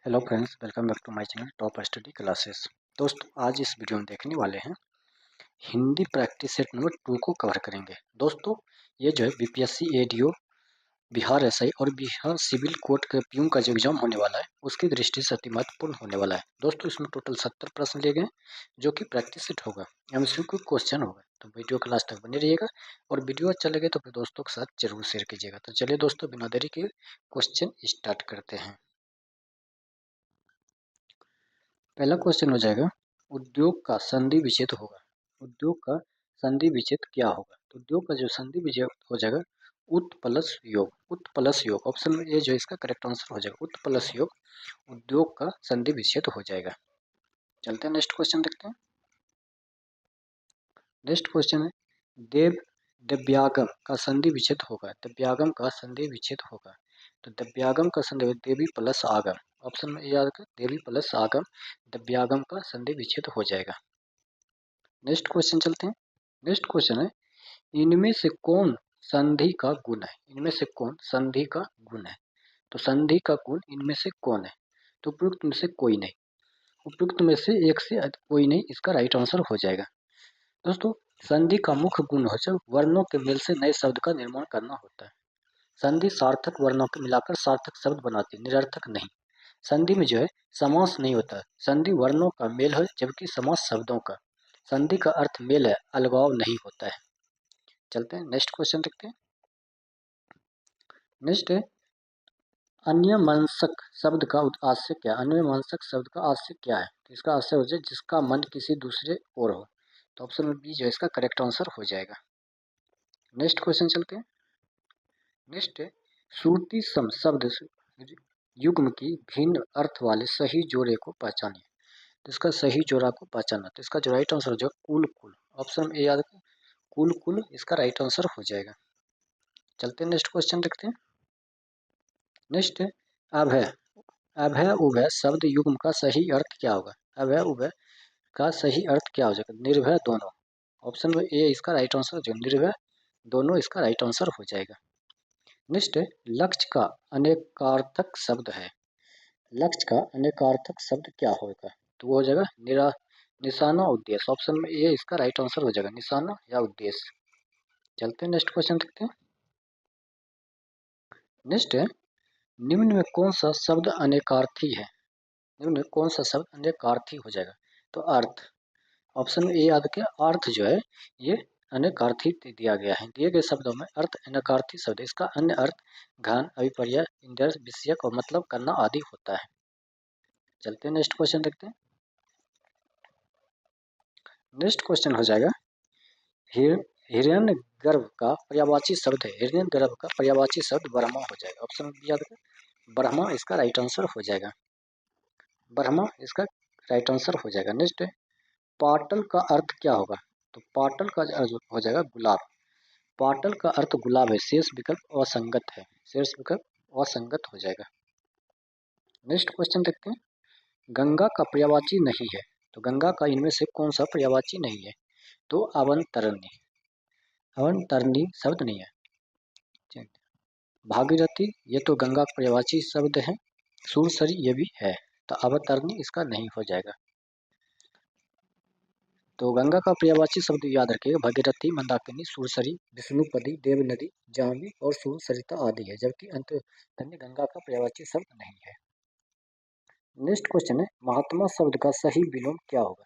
Hello friends, welcome back to my channel top study classes. दोस्तों, आज इस video में देखने वाले हैं हिंदी प्रैक्टिस सेट नंबर 2 को कवर करेंगे। दोस्तों, ये जो है बीपीएससी एडीओ, बिहार एसआई और बिहार सिविल कोर्ट के पीयू का जो एग्जाम होने वाला है उसकी दृष्टि से अति महत्वपूर्ण होने वाला है। दोस्तों, इसमें टोटल 70 प्रश्न लिए गए जो कि प्रैक्टिस सेट होगा, एमसीक्यू क्वेश्चन होगा। तो वीडियो के लास्ट तक बने रहिएगा और वीडियो अच्छा लगे तो अपने दोस्तों के साथ जरूर शेयर कीजिएगा। तो चलिए दोस्तों, बिना देरी के क्वेश्चन स्टार्ट करते हैं। पहला क्वेश्चन हो जाएगा, उद्योग का संधि विच्छेद होगा। उद्योग का संधि विच्छेद क्या होगा? तो उद्योग का जो संधि विच्छेद हो जाएगा उत प्लस योग। उत प्लस योग ऑप्शन में ये जो इसका करेक्ट आंसर हो जाएगा, उत प्लस योग उद्योग का संधि विच्छेद हो जाएगा। चलते हैं नेक्स्ट क्वेश्चन देखते हैं। नेक्स्ट क्वेश्चन है, देव दिव्यागम का संधि विच्छेद होगा। दिव्यागम का संधि विच्छेद होगा। तो दिव्यागम का संधि देवी प्लस आगम, ऑप्शन में याद रखें, देवी प्लस आगम दिव्यागम का संधि विच्छेद हो जाएगा। नेक्स्ट क्वेश्चन चलते हैं। नेक्स्ट क्वेश्चन है, इनमें से कौन संधि का गुण है? इनमें से कौन संधि का गुण है? तो संधि का गुण इनमें से कौन है? तो उपयुक्त में से कोई नहीं। उपयुक्त में से एक से अधिक कोई नहीं, इसका राइट आंसर हो जाएगा। दोस्तों, संधि का मुख्य गुण हो जाए वर्णों के मेल से नए शब्द का निर्माण करना होता है। संधि सार्थक वर्णों को मिलाकर सार्थक शब्द बनाती है, निरर्थक नहीं। संधि में जो है समास नहीं होता है। संधि वर्णों का मेल है जबकि समास शब्दों का। संधि का अर्थ मेल है, अलगाव नहीं होता है। चलते हैं नेक्स्ट क्वेश्चन देखते हैं। नेक्स्ट है, अन्यमनस्क शब्द का आशय क्या? अन्यमनस्क शब्द का आशय क्या है? तो इसका आशय हो जाए जिसका मन किसी दूसरे ओर हो। तो ऑप्शन बी जो है इसका करेक्ट आंसर हो जाएगा। नेक्स्ट क्वेश्चन चलते हैं। नेक्स्ट है, श्रुति सम शब्द युग्म की भिन्न अर्थ वाले सही जोड़े को पहचानिए। तो इसका सही जोड़ा को पहचानना, तो इसका जो राइट आंसर हो जाएगा कुल कुल। ऑप्शन ए याद रखें, कुल कुल इसका राइट आंसर हो जाएगा। चलते हैं नेक्स्ट क्वेश्चन देखते हैं। नेक्स्ट है, अभय अभय उभय शब्द युग्म का सही अर्थ क्या होगा? अभय उभय का सही अर्थ क्या हो जाएगा? निर्भय दोनों। ऑप्शन में ए इसका राइट आंसर जो निर्भय दोनों इसका राइट आंसर हो जाएगा। नेक्स्ट है, लक्ष्य का अनेकार्थक शब्द है। लक्ष्य का अनेकार्थक शब्द क्या होगा? तो वो हो जाएगा निशाना उद्देश्य। ऑप्शन में ए इसका राइट आंसर हो जाएगा, निशाना या उद्देश्य। चलते हैं नेक्स्ट क्वेश्चन देखते हैं। नेक्स्ट है, निम्न में कौन सा शब्द अनेकार्थी है? निम्न में कौन सा शब्द अनेकार्थी हो जाएगा? तो अर्थ। ऑप्शन में ए याद रखें, अर्थ जो है ये अनेकार्थी दिया गया है। दिए गए शब्दों में अर्थ अनेकार्थी शब्द, इसका अन्य अर्थ घन, अभिपर्य, इंद्रिय, विषयक और मतलब करना आदि होता है। चलते हैं नेक्स्ट क्वेश्चन देखते हैं। नेक्स्ट क्वेश्चन हो जाएगा, हिरण्य गर्भ का पर्यायवाची शब्द है। हिरण्य गर्भ का पर्यायवाची शब्द ब्रह्मा हो जाएगा। ऑप्शन बी याद रखें, ब्रह्मा इसका राइट आंसर हो जाएगा। ब्रह्मा इसका राइट आंसर हो जाएगा। नेक्स्ट है, पाटल का अर्थ क्या होगा? तो पाटल का अर्थ हो जाएगा गुलाब। पाटल का अर्थ गुलाब है, शेष विकल्प असंगत है। शेष विकल्प असंगत हो जाएगा। नेक्स्ट क्वेश्चन देखते हैं, गंगा का पर्यायवाची नहीं है। तो गंगा का इनमें से कौन सा पर्यायवाची नहीं है? तो अवंतरणी। अवंतरणी शब्द नहीं है। भागीरथी ये तो गंगा का पर्यायवाची शब्द है। सूरसरी ये भी है, तो अवतरणी इसका नहीं हो जाएगा। तो गंगा का पर्यायवाची शब्द याद रखिएगा, भागीरथी, मंदाकिनी, सुरसरी, विष्णुपदी, देवनदी, जाह्नवी और सुरसरिता आदि है, जबकि अंतर्तनी गंगा का पर्यायवाची शब्द नहीं है। नेक्स्ट क्वेश्चन है, महात्मा शब्द का सही विलोम क्या होगा?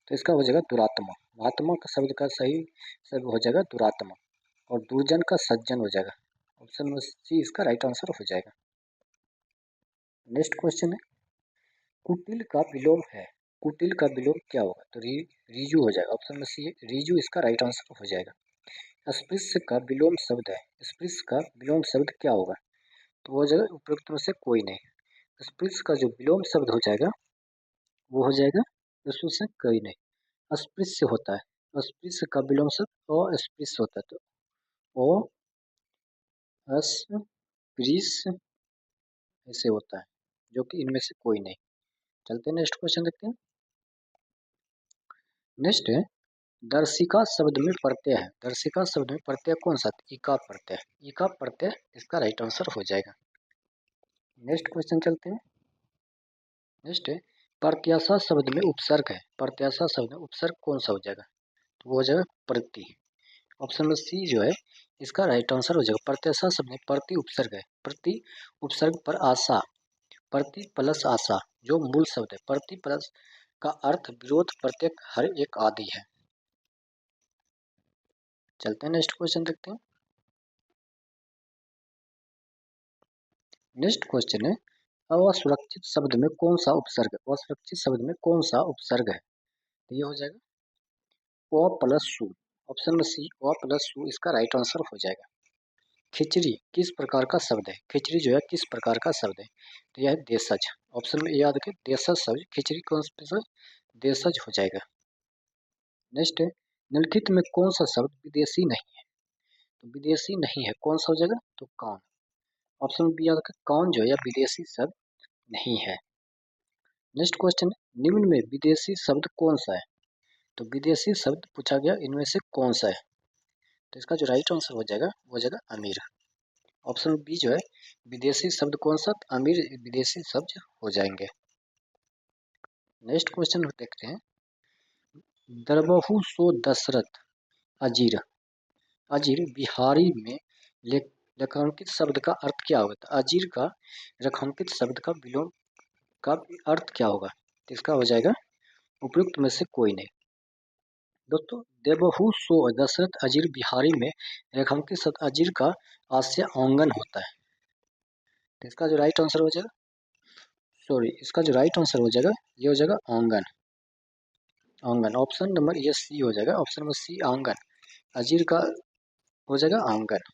तो इसका हो जाएगा दुरात्मा। महात्मा का शब्द का सही शब्द हो जाएगा दुरात्मा, और दुर्जन का सज्जन हो जाएगा। ऑप्शन सी इसका राइट आंसर हो जाएगा। नेक्स्ट क्वेश्चन है, कुटिल का विलोम है। कुटिल का विलोम क्या होगा? तो रिजु हो जाएगा। ऑप्शन में सी रिजु इसका राइट आंसर हो जाएगा। स्पृश्य का विलोम शब्द है। स्पृश्य का विलोम शब्द क्या होगा? तो वो हो जाएगा उपयुक्त में से कोई नहीं। स्पृश्य का जो विलोम शब्द हो जाएगा वो हो जाएगा उसमें से कोई नहीं, अस्पृश्य होता है। अस्पृश्य का विलोम शब्द अस्पृश्य होता है, तो ओ अस्पृश्य ऐसे होता है, जो कि इनमें से कोई नहीं। चलते हैं नेक्स्ट क्वेश्चन देखते हैं। नेक्स्ट है, दर्शिका शब्द में प्रत्यय है। दर्शिका शब्द में प्रत्यय कौन सा? इका प्रत्यय। इका प्रत्यय इसका राइट आंसर हो जाएगा। नेक्स्ट क्वेश्चन चलते हैं। नेक्स्ट है प्रत्याशा शब्द में उपसर्ग है। प्रत्याशा शब्द में उपसर्ग कौन सा हो जाएगा? तो वो हो जाएगा प्रति। ऑप्शन में सी जो है इसका राइट आंसर हो जाएगा। प्रत्याशा शब्द में प्रति उपसर्ग है। प्रति उपसर्ग पर आशा, प्रति प्लस आशा जो मूल शब्द है। प्रति प्लस का अर्थ विरोध, प्रत्येक, हर एक आदि है। चलते हैं नेक्स्ट क्वेश्चन देखते हैं। नेक्स्ट क्वेश्चन है असुरक्षित शब्द में कौन सा उपसर्ग है? असुरक्षित शब्द में कौन सा उपसर्ग है? तो ये हो जाएगा ओ प्लस सु। ऑप्शन में सी ओ प्लस सु इसका राइट आंसर हो जाएगा। खिचड़ी किस प्रकार का शब्द है? खिचड़ी जो है किस प्रकार का शब्द है? तो यह है देशज। ऑप्शन में याद रखें देशज शब्द, खिचड़ी कौन सा देशज हो जाएगा। नेक्स्ट है निम्नलिखित में कौन सा शब्द विदेशी नहीं है? तो विदेशी नहीं है कौन सा हो जाएगा? तो कौन। ऑप्शन बी याद रखें कौन जो है यह विदेशी शब्द नहीं है। नेक्स्ट क्वेश्चन है निम्न में विदेशी शब्द कौन सा है? तो विदेशी शब्द पूछा गया इनमें से कौन सा है? तो इसका जो राइट आंसर हो जाएगा वो हो जाएगा अमीर। ऑप्शन बी जो है विदेशी शब्द कौन सा? अमीर विदेशी शब्द हो जाएंगे। नेक्स्ट क्वेश्चन देखते हैं दरबहु सो दशरथ अजीर। अजीर बिहारी में रेखांकित शब्द का अर्थ क्या होगा? तो अजीर का रेखांकित शब्द का विलोम का अर्थ क्या होगा? तो इसका हो जाएगा उपयुक्त में से कोई नहीं। दोस्तों देवहु सो दशरथ अजीर बिहारी में रेखांकित शब्द अजीर का आशय आंगन होता है। तो इसका जो राइट आंसर हो जाएगा इसका जो राइट आंसर हो जाएगा ये हो जाएगा आंगन। आंगन ऑप्शन नंबर ये सी हो जाएगा। ऑप्शन नंबर सी आंगन अजीर का हो जाएगा आंगन।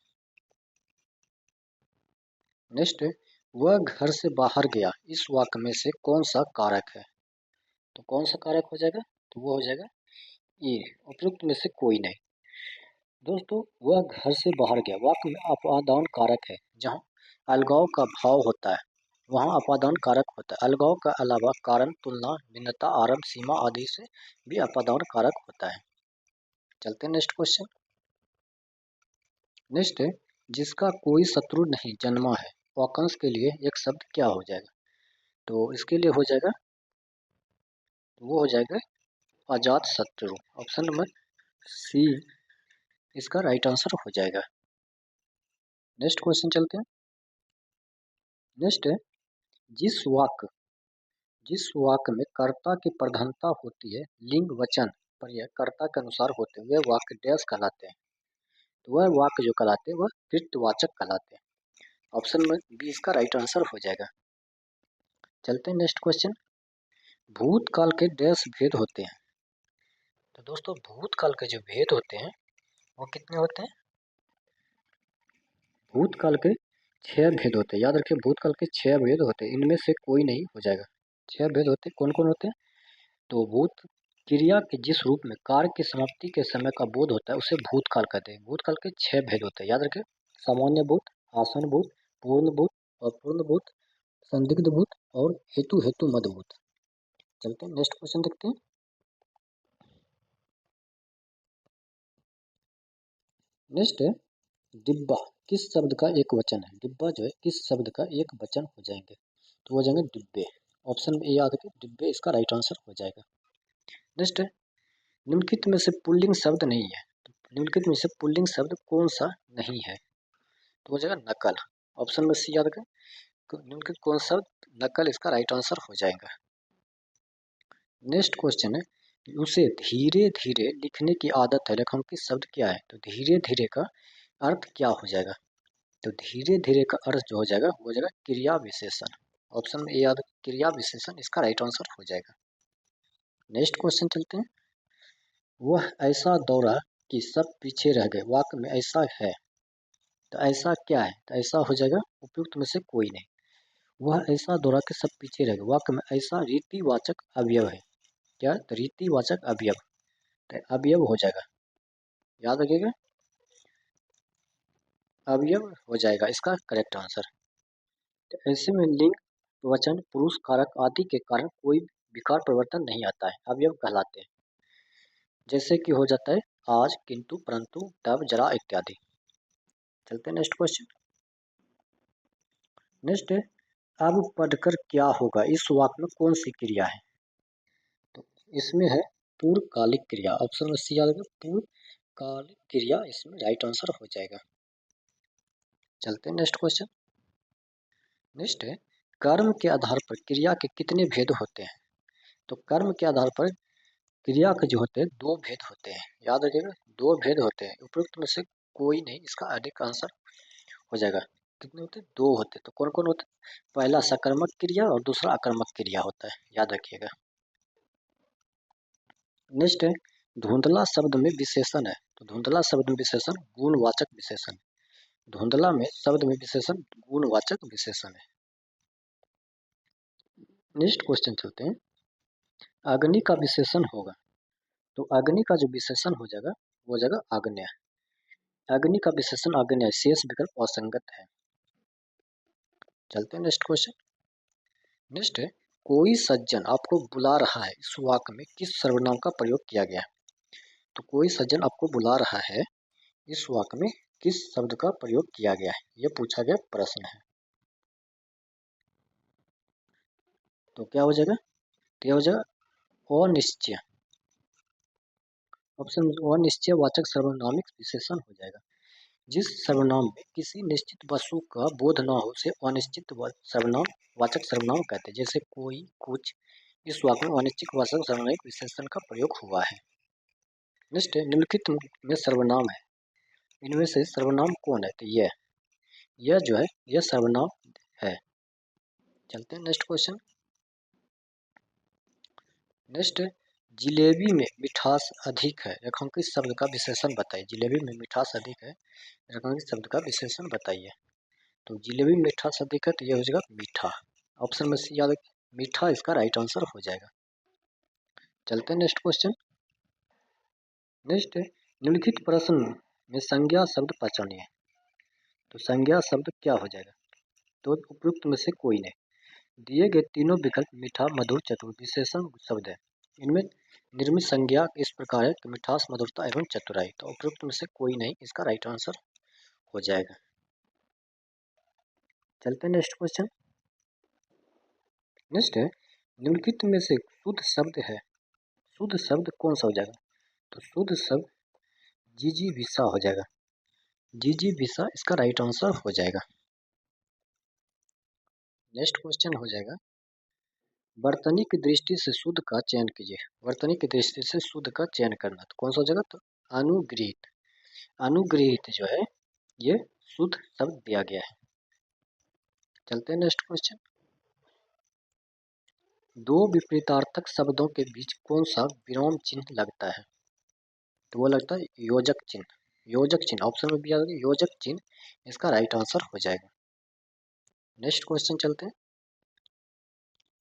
नेक्स्ट वह घर से बाहर गया इस वाक्य में से कौन सा कारक है? तो कौन सा कारक हो जाएगा? तो वो हो जाएगा ये उपयुक्त में से कोई नहीं। दोस्तों वह घर से बाहर गया वाक्य में अपादान कारक है। जहाँ अलगाव का भाव होता है वहाँ अपादान कारक होता है। अलगाव का अलावा कारण, तुलना, भिन्नता, आरंभ, सीमा आदि से भी अपादान कारक होता है। चलते हैं नेक्स्ट क्वेश्चन। नेक्स्ट है जिसका कोई शत्रु नहीं जन्मा है वाक्यांश के लिए एक शब्द क्या हो जाएगा? तो इसके लिए हो जाएगा वो हो जाएगा अजात शत्रु। ऑप्शन नंबर सी इसका राइट आंसर हो जाएगा। नेक्स्ट क्वेश्चन चलते हैं। नेक्स्ट है जिस वाक्य में कर्ता की प्रधानता होती है लिंग वचन पर्याय कर्ता के अनुसार होते हैं वे वाक्य डैश कहलाते हैं। तो वह वाक्य जो कहलाते हैं वह कृतवाचक कहलाते हैं। ऑप्शन में बी इसका राइट आंसर हो जाएगा। चलते हैं नेक्स्ट क्वेश्चन। भूतकाल के डैश भेद होते हैं। तो दोस्तों भूतकाल के जो भेद होते हैं वो कितने होते हैं? भूतकाल के 6 भेद होते हैं। याद रखिए भूतकाल के 6 भेद होते हैं इनमें से कोई नहीं हो जाएगा। 6 भेद होते हैं कौन कौन होते हैं? तो भूत क्रिया के जिस रूप में कार्य की समाप्ति के समय का बोध होता है उसे भूतकाल कहते हैं। भूतकाल के 6 भेद होते हैं याद रखें सामान्य भूत, आसन भूत, पूर्ण भूत, अपूर्ण भूत, संदिग्ध भूत और हेतु हेतु मद भूत। चलते हैं नेक्स्ट क्वेश्चन देखते हैं। नेक्स्ट है डिब्बा किस शब्द का एक वचन है? डिब्बा जो है किस शब्द का एक वचन हो जाएंगे? तो हो जाएंगे डिब्बे। ऑप्शन ए याद रखें डिब्बे इसका राइट आंसर हो जाएगा। नेक्स्ट है निम्नलिखित में से पुल्लिंग शब्द नहीं है। तो निम्नलिखित में से पुल्लिंग शब्द कौन सा नहीं है? तो हो जाएगा नकल। ऑप्शन में सी याद रखें निम्नलिखित कौन सा नकल इसका राइट आंसर हो जाएगा। नेक्स्ट क्वेश्चन है उसे धीरे धीरे लिखने की आदत है रेखांकित शब्द क्या है? तो धीरे धीरे का अर्थ क्या हो जाएगा? तो धीरे धीरे का अर्थ जो हो जाएगा वो हो जाएगा क्रिया विशेषण। ऑप्शन में ए याद क्रिया विशेषण इसका राइट आंसर हो जाएगा। नेक्स्ट क्वेश्चन चलते हैं। वह ऐसा दौड़ा कि सब पीछे रह गए वाक्य में ऐसा है। तो ऐसा क्या है? तो ऐसा हो जाएगा उपयुक्त में से कोई नहीं। वह ऐसा दौड़ा कि सब पीछे रह गए वाक्य में ऐसा रीतिवाचक अवयव है। क्या? तो रीतिवाचक अवयव तो अवयव हो जाएगा। याद रखिएगा अवयव हो जाएगा इसका करेक्ट आंसर। तो ऐसे में लिंग, वचन, पुरुष, कारक आदि के कारण कोई विकार परिवर्तन नहीं आता है अवयव कहलाते हैं। जैसे कि हो जाता है आज, किंतु, परंतु, तब, जरा इत्यादि। चलते हैं नेक्स्ट क्वेश्चन। नेक्स्ट है अब पढ़कर क्या होगा, इस वाक्य में कौन सी क्रिया है? तो इसमें है पूर्वकालिक क्रिया। ऑप्शन में सी आ जाएगा, पूर्वकालिक क्रिया इसमें राइट आंसर हो जाएगा। चलते हैं नेक्स्ट क्वेश्चन। नेक्स्ट है, कर्म के आधार पर क्रिया के कितने भेद होते हैं? तो कर्म के आधार पर क्रिया के जो होते हैं दो भेद होते हैं, याद रखिएगा, दो भेद होते हैं। उपरोक्त में से कोई नहीं इसका अधिक आंसर हो जाएगा। कितने होते हैं? दो होते हैं। तो कौन कौन होते हैं? पहला सकर्मक क्रिया और दूसरा आक्रामक क्रिया होता है, याद रखिएगा। नेक्स्ट है, धुंधला शब्द में विशेषण है। तो धुंधला शब्द में विशेषण गुणवाचक विशेषण। धुंधला में शब्द में विशेषण गुणवाचक विशेषण है। नेक्स्ट क्वेश्चन चलते हैं, अग्नि का विशेषण होगा। तो अग्नि का जो विशेषण हो जाएगा वो हो जाएगा आग्नेय। अग्नि का विशेषण आग्नेय, शेष विकल्प असंगत है। चलते हैं नेक्स्ट क्वेश्चन। नेक्स्ट है, कोई सज्जन आपको बुला रहा है, इस वाक्य में किस सर्वनाम का प्रयोग किया गया है? तो कोई सज्जन आपको बुला रहा है, इस वाक्य में किस शब्द का प्रयोग किया गया है, यह पूछा गया प्रश्न है। तो क्या हो जाएगा? क्या हो जाएगा? अनिश्चय। ऑप्शन अनिश्चय वाचक सर्वनामिक विशेषण हो जाएगा। जिस सर्वनाम में किसी निश्चित वस्तु का बोध न हो उसे अनिश्चित सर्वनाम वाचक सर्वनाम कहते हैं। जैसे कोई, कुछ, इस वाक्य में अनिश्चित वाचक सर्वनामिक विशेषण का प्रयोग हुआ है। नेक्स्ट है, निम्नलिखित में सर्वनाम है, इनमें से सर्वनाम कौन है? तो यह जो है यह सर्वनाम है। चलते हैं नेक्स्ट क्वेश्चन। नेक्स्ट, जिलेबी में मिठास अधिक है, रेखांकित शब्द का विशेषण बताइए। जिलेबी में मिठास अधिक है, रेखांकित शब्द का विशेषण बताइए। तो जिलेबी में मिठास अधिक है तो यह हो जाएगा मीठा। ऑप्शन में सी याद, मीठा इसका राइट आंसर हो जाएगा। चलते हैं नेक्स्ट क्वेश्चन। नेक्स्ट है, निम्नलिखित प्रश्न में संज्ञा शब्द पहचानिए। तो संज्ञा शब्द क्या हो जाएगा? तो उपयुक्त में से कोई नहीं। दिए गए तीनों विकल्प मीठा, मधुर, चतुर विशेषण शब्द है। इनमें निर्मित संज्ञा इस प्रकार है कि मिठास, मधुरता एवं चतुराई। तो उपयुक्त में से कोई नहीं इसका राइट आंसर हो जाएगा। चलते हैं नेक्स्ट क्वेश्चन। नेक्स्ट है, निम्नलिखित में से शुद्ध शब्द है, शुद्ध शब्द कौन सा हो जाएगा? तो शुद्ध शब्द जिजीविषा हो जाएगा। जिजीविषा इसका राइट आंसर हो जाएगा। नेक्स्ट क्वेश्चन हो जाएगा, वर्तनी की दृष्टि से शुद्ध का चयन कीजिए। वर्तनी की दृष्टि से शुद्ध का चयन करना, तो कौन सा हो जाएगा? तो अनुग्रहित। अनुग्रहित जो है ये शुद्ध शब्द दिया गया है। चलते हैं नेक्स्ट क्वेश्चन। दो विपरीतार्थक शब्दों के बीच कौन सा विराम चिन्ह लगता है? तो वो लगता है योजक चिन्ह। योजक चिन्ह ऑप्शन में भी आ जाएगा योजक चिन्ह इसका राइट आंसर हो जाएगा। नेक्स्ट क्वेश्चन चलते हैं।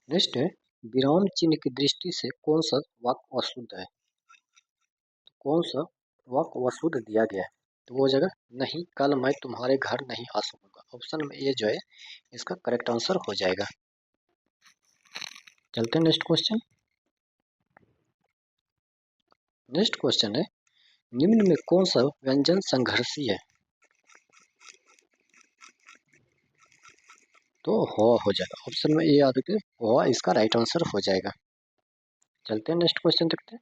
नेक्स्ट है, विराम चिन्ह की दृष्टि से कौन सा वाक्य अशुद्ध है? कौन सा वाक्य अशुद्ध दिया गया है? तो वो हो जाएगा नहीं, कल मैं तुम्हारे घर नहीं आ सकूंगा। ऑप्शन में ये जो है इसका करेक्ट आंसर हो जाएगा। चलते हैं नेक्स्ट क्वेश्चन। नेक्स्ट क्वेश्चन है, निम्न में कौन सा व्यंजन संघर्षी है? तो हो जाएगा। ऑप्शन में ये याद रखिए, हो इसका राइट आंसर हो जाएगा। चलते हैं नेक्स्ट क्वेश्चन देखते हैं।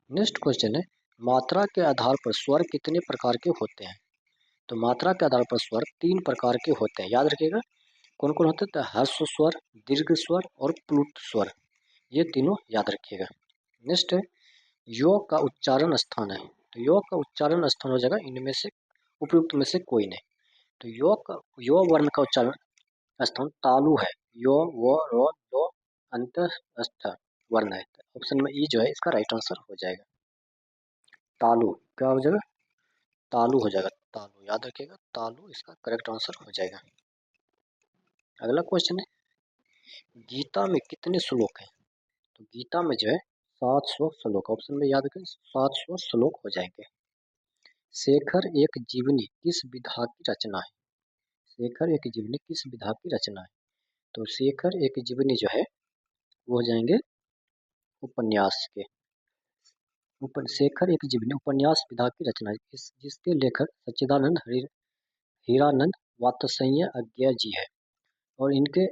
नेक्स्ट क्वेश्चन है, मात्रा के आधार पर स्वर कितने प्रकार के होते हैं? तो मात्रा के आधार पर स्वर तीन प्रकार के होते हैं, याद रखिएगा। कौन कौन होते हैं? तो ह्रस्व स्वर, दीर्घ स्वर और प्लुत स्वर, ये तीनों याद रखिएगा। नेक्स्ट है, यो का उच्चारण स्थान है। तो यो का उच्चारण स्थान हो जाएगा इनमें से उपयुक्त में से कोई नहीं। तो यो वर्ण का उच्चारण स्थान तालु है। यो, वो, रो, लो अंतस्थ वर्ण है। ऑप्शन में ई जो है इसका राइट आंसर हो जाएगा। तालु क्या हो जाएगा? तालु हो जाएगा। तालु याद रखिएगा, तालु इसका करेक्ट आंसर हो जाएगा। अगला क्वेश्चन है, गीता में कितने श्लोक हैं? तो गीता में जो है 700 श्लोक। ऑप्शन में याद रखें 700 श्लोक हो जाएंगे। शेखर एक जीवनी किस विधा की रचना है? शेखर एक जीवनी किस विधा की रचना है? तो शेखर एक जीवनी जो है वो हो जाएंगे उपन्यास के। शेखर एक जीवनी उपन्यास विधा की रचना है, जिसके लेखक सच्चिदानंद हीरानंद वात्स्यय्य अज्ञेय जी है और इनके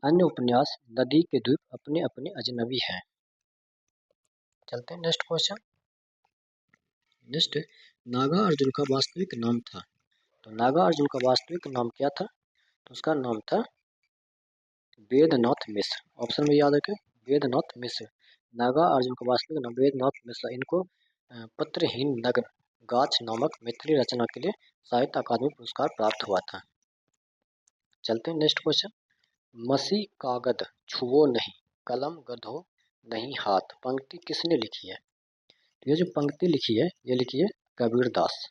अन्य उपन्यास नदी के द्वीप अपने अपने अजनबी हैं। चलते हैं next question. Next, Naga Arjun का वास्तविक नाम था। तो नागा अर्जुन का वास्तविक नाम क्या था? तो उसका नाम था वेदनाथ मिश्र। ऑप्शन में याद रखें, वेदनाथ मिश्र। नागा अर्जुन का वास्तविक नाम वेदनाथ मिश्र। इनको पत्रहीन नग्न गाछ नामक मैथिली रचना के लिए साहित्य अकादमी पुरस्कार प्राप्त हुआ था। चलते हैं नेक्स्ट क्वेश्चन। मसी कागद छुओ नहीं, कलम गधो नहीं हाथ, पंक्ति किसने लिखी है? ये जो पंक्ति लिखी है ये लिखी है कबीर दास।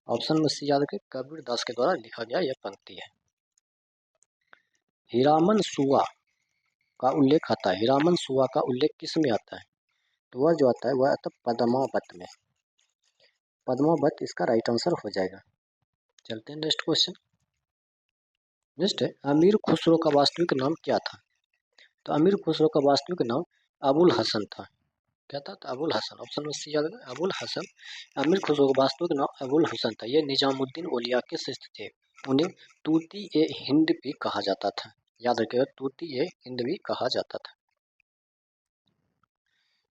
ऑप्शन में सी याद रखें, कबीर दास के द्वारा लिखा गया यह पंक्ति है। हीरामन सुआ का उल्लेख आता है। हीरामन सुआ का उल्लेख किस में आता है? तो वह जो आता है वह आता है पद्मावत में। पद्मावत इसका राइट आंसर हो जाएगा। चलते हैं नेक्स्ट क्वेश्चन। नेक्स्ट है, अमीर खुसरो का वास्तविक नाम क्या था? तो अमीर खुसरो का वास्तविक नाम अबुल हसन था। क्या था? तो अबुल हसन। ऑप्शन में सी याद है, अबुल हसन। अमीर खुसरो का वास्तविक नाम अबुल हसन था। ये निजामुद्दीन औलिया के शिष्य थे। उन्हें तूती ए हिंद भी कहा जाता था। याद रखिएगा, तूती ए हिंद भी कहा जाता था।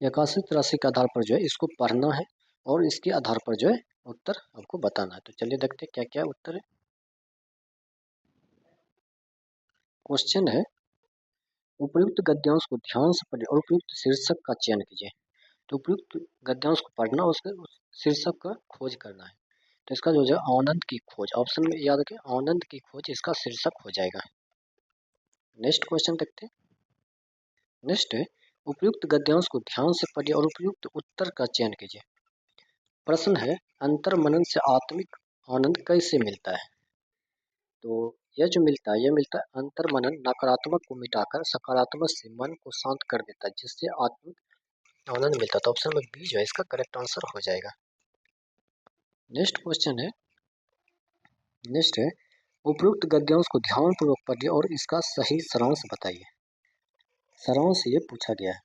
आकर्षित राशि के आधार पर जो है इसको पढ़ना है और इसके आधार पर जो है उत्तर आपको बताना है। तो चलिए देखते हैं क्या क्या उत्तर है। क्वेश्चन है, उपयुक्त गद्यांश को ध्यान से पढ़िए और उपयुक्त शीर्षक का चयन कीजिए। तो उपयुक्त गद्यांश को पढ़ना और उसके शीर्षक का खोज करना है। तो इसका जो है आनंद की खोज। ऑप्शन में याद रखें, आनंद की खोज इसका शीर्षक हो जाएगा। नेक्स्ट क्वेश्चन देखते हैं। नेक्स्ट है, उपयुक्त गद्यांश को ध्यान से पढ़िए और उपयुक्त उत्तर का चयन कीजिए। प्रश्न है, अंतर मनन से आत्मिक आनंद कैसे मिलता है? तो यह जो मिलता है, यह मिलता है अंतर मनन नकारात्मक को मिटाकर सकारात्मक से मन को शांत कर देता है, जिससे आत्मिक आनंद मिलता है। तो ऑप्शन में बी जो है इसका करेक्ट आंसर हो जाएगा। नेक्स्ट क्वेश्चन है, नेक्स्ट है, उपयुक्त गद्यांश को ध्यानपूर्वक पढ़िए और इसका सही सारांश बताइए। सारांश ये पूछा गया है,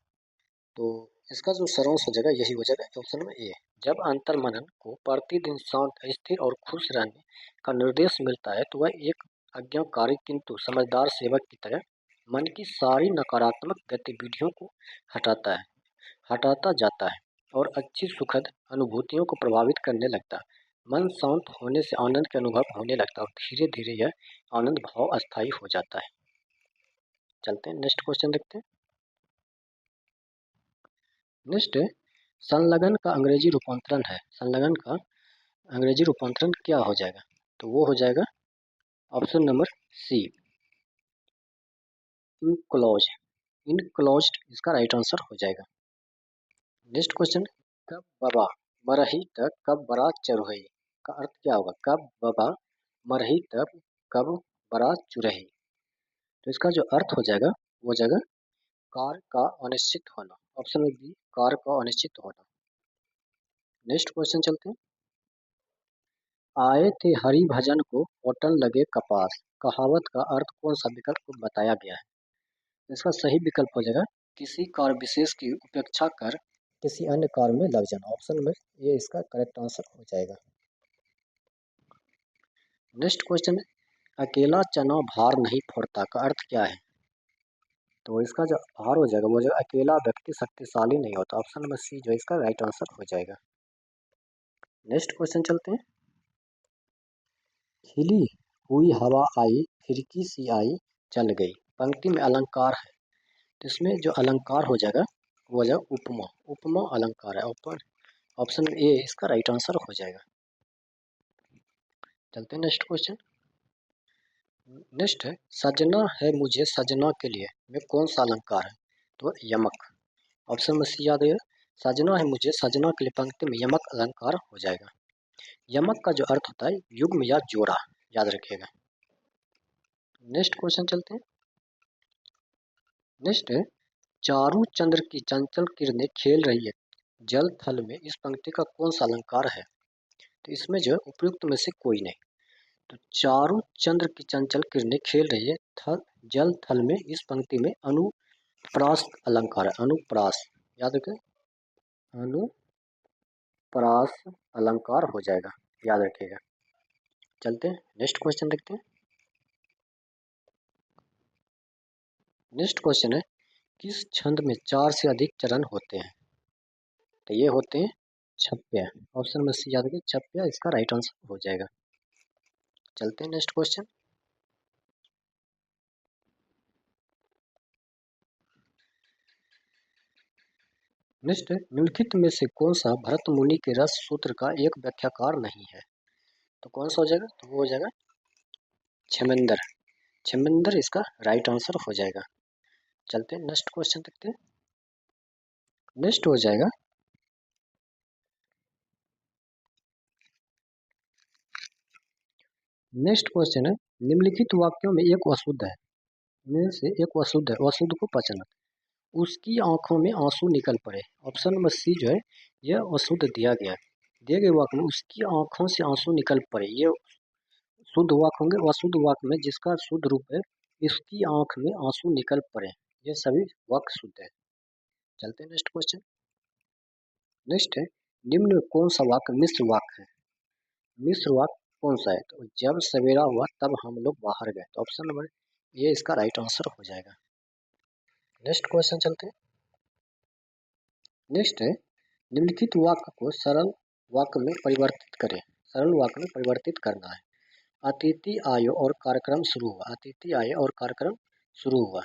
तो इसका जो सारांश हो जाएगा यही हो जाएगा ऑप्शन में ए। जब अंतर मनन को प्रतिदिन शांत, स्थिर और खुश रहने का निर्देश मिलता है तो वह एक आज्ञाकारी किंतु समझदार सेवक की तरह मन की सारी नकारात्मक गतिविधियों को हटाता जाता है और अच्छी सुखद अनुभूतियों को प्रभावित करने लगता है। मन शांत होने से आनंद के अनुभव होने लगता है और धीरे धीरे यह आनंद भाव अस्थायी हो जाता है। चलते हैं नेक्स्ट क्वेश्चन देखते हैं। नेक्स्ट है, संलग्न का अंग्रेजी रूपांतरण है। संलग्न का अंग्रेजी रूपांतरण क्या हो जाएगा? तो वो हो जाएगा option number C, enclose. Enclosed इसका राइट आंसर हो जाएगा। नेक्स्ट क्वेश्चन, कब बबा मरही तक कब बरा चरही का अर्थ क्या होगा? कब बबा मरही तक कब बरा चुरही। तो इसका जो अर्थ हो जाएगा वो हो जाएगा कार का अनिश्चित होना। ऑप्शन में बी, कार का अनिश्चित होना। नेक्स्ट क्वेश्चन चलते हैं। आए थे हरि भजन को होटन लगे कपास, कहावत का अर्थ कौन सा विकल्प बताया गया है? इसका सही विकल्प हो जाएगा किसी कार्य विशेष की उपेक्षा कर किसी अन्य कार्य में लग जाना। ऑप्शन में ये इसका करेक्ट आंसर हो जाएगा। नेक्स्ट क्वेश्चन है, अकेला चना भार नहीं फोड़ता का अर्थ क्या है? तो इसका जो भार हो जाएगा वो जो अकेला व्यक्ति शक्तिशाली नहीं होता। ऑप्शन नंबर सी जो इसका राइट आंसर हो जाएगा। नेक्स्ट क्वेश्चन चलते हैं। खिली हुई हवा आई खिड़की सी आई चल गई, पंक्ति में अलंकार है तो इसमें जो अलंकार हो जाएगा वो हो जाएगा उपमा। उपमा अलंकार है। ऑप्शन ए इसका राइट आंसर हो जाएगा। चलते हैं नेक्स्ट क्वेश्चन। नेक्स्ट है, सजना है मुझे सजना के लिए में कौन सा अलंकार है? तो यमक। ऑप्शन में सी याद है, सजना है मुझे सजना के लिए पंक्ति में यमक अलंकार हो जाएगा। यमक का जो अर्थ होता है युग्म या जोड़ा, याद रखिएगा। नेक्स्ट क्वेश्चन चलते हैं। नेक्स्ट है, चारू चंद्र की चंचल किरणें खेल रही है जल थल में, इस पंक्ति का कौन सा अलंकार है? तो इसमें जो है उपयुक्त में से कोई नहीं। तो चारू चंद्र की चंचल किरणें खेल रही है जल थल में, इस पंक्ति में अनुप्रास अलंकार है। अनुप्रास याद रखें, अनुप्रास अलंकार हो जाएगा, याद रखिएगा। चलते हैं नेक्स्ट क्वेश्चन देखते हैं। नेक्स्ट क्वेश्चन है, किस छंद में 4 से अधिक चरण होते हैं? तो ये होते हैं छप्या। ऑप्शन में सी याद रखिए, छप्या इसका राइट आंसर हो जाएगा। चलते हैं नेक्स्ट क्वेश्चन। नेक्स्ट है, निम्नलिखित में से कौन सा भरत मुनि के रस सूत्र का एक व्याख्याकार नहीं है? तो कौन सा हो जाएगा? तो वो हो जाएगा क्षेमेंद्र। क्षेमेंद्र इसका राइट आंसर हो जाएगा। चलते हैं नेक्स्ट क्वेश्चन देखते हैं। नेक्स्ट हो जाएगा, नेक्स्ट क्वेश्चन है, निम्नलिखित वाक्यों में एक अशुद्ध है, में से एक अशुद्ध है, अशुद्ध को पहचाना। उसकी आंखों में आंसू निकल पड़े। ऑप्शन नंबर सी जो है यह अशुद्ध दिया गया है। दिए गए वाक्य में उसकी आंखों से आंसू निकल पड़े, ये शुद्ध वाक्य होंगे। अशुद्ध वाक्य में जिसका शुद्ध रूप है इसकी आंख में आंसू निकल पड़े, ये सभी वाक्य शुद्ध है। चलते हैं नेक्स्ट क्वेश्चन। नेक्स्ट है, निम्न में कौन सा वाक्य मिश्र वाक्य है? मिश्र वाक्य कौन सा है? तो जब सवेरा हुआ तब हम लोग बाहर गए। तो ऑप्शन नंबर ये इसका राइट आंसर हो जाएगा। नेक्स्ट क्वेश्चन चलते हैं। नेक्स्ट है, निम्नलिखित वाक्य को सरल वाक्य में परिवर्तित करें। सरल वाक्य में परिवर्तित करना है। अतिथि आए और कार्यक्रम शुरू हुआ। अतिथि आए और कार्यक्रम शुरू हुआ।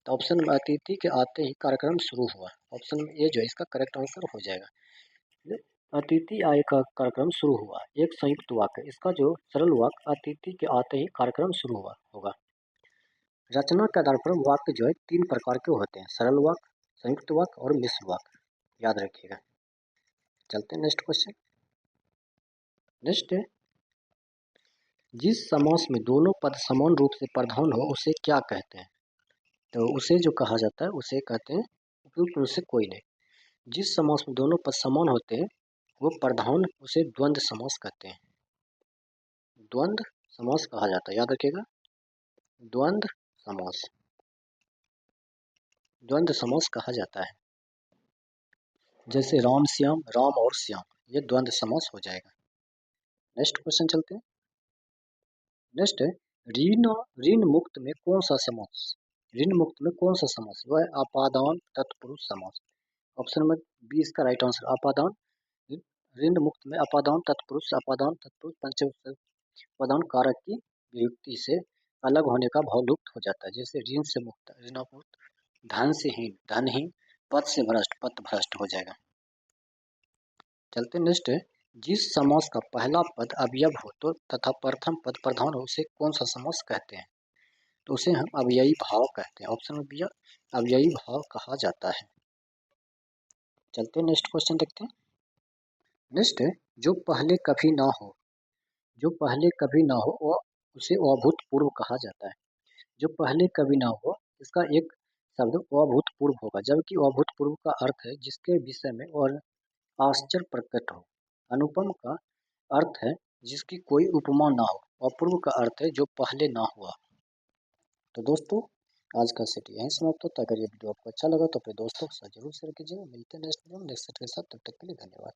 तो ऑप्शन में अतिथि के आते ही कार्यक्रम शुरू हुआ। ऑप्शन में ए जो है इसका करेक्ट आंसर हो जाएगा। अतिथि आए का कार्यक्रम शुरू हुआ एक संयुक्त वाक्य, इसका जो सरल वाक्य अतिथि के आते ही कार्यक्रम शुरू हुआ होगा। रचना के आधार पर वाक्य जो है 3 प्रकार के होते हैं, सरल वाक्य, संयुक्त वाक्य और मिश्र वाक्य, याद रखिएगा। चलते हैं नेक्स्ट क्वेश्चन। नेक्स्ट है, जिस समास में दोनों पद समान रूप से प्रधान हो उसे क्या कहते हैं? तो उसे जो कहा जाता है उसे कहते हैं उपयुक्त में से कोई नहीं। जिस समास में दोनों पद समान होते हैं वो प्रधान, उसे द्वंद्व समास कहते हैं। द्वंद्व समास कहा जाता है, याद रखिएगा, द्वंद्व समास, द्वंद्व समास कहा जाता है। जैसे राम श्याम, राम और श्याम, ये द्वंद्व समास हो जाएगा। नेक्स्ट क्वेश्चन चलते हैं। नेक्स्ट है, ऋण ऋण मुक्त में कौन सा समास, ऋण मुक्त में कौन सा समास? वह है अपादान तत्पुरुष समास। ऑप्शन नंबर बी इसका राइट आंसर, अपादान। ऋण मुक्त में अपादान तत्पुरुष, अपादान तत्पुरुष पंचम पदान कारक की वियुक्ति से अलग होने का भाव लुप्त हो जाता है। जैसे ऋण से मुक्त, ऋणामुक्त, धन से हीन, धनहीन, पद से भ्रष्ट, पद भ्रष्ट हो जाएगा। चलते नेक्स्ट है, जिस समास का पहला पद अवयव हो तो तथा प्रथम पद प्रधान हो उसे कौन सा समास कहते हैं? तो उसे हम अव्ययी भाव कहते हैं। ऑप्शन बी अव्ययी भाव कहा जाता है। चलते नेक्स्ट क्वेश्चन देखते हैं। नेक्स्ट है, जो पहले कभी ना हो, जो पहले कभी ना हो वो उसे अभूतपूर्व कहा जाता है। जो पहले कभी ना हो इसका एक शब्द अभूतपूर्व होगा, जबकि अभूतपूर्व का अर्थ है जिसके विषय में और आश्चर्य प्रकट हो। अनुपम का अर्थ है जिसकी कोई उपमा ना हो। अपूर्व का अर्थ है जो पहले ना हुआ। तो दोस्तों आज का सेट यहीं समाप्त होता है। अगर ये वीडियो आपको अच्छा लगा तो अपने दोस्तों के साथ जरूर शेयर कीजिएगा। मिलते हैं नेक्स्ट वीडियो में नेक्स्ट सेट के साथ, तब तक के लिए धन्यवाद।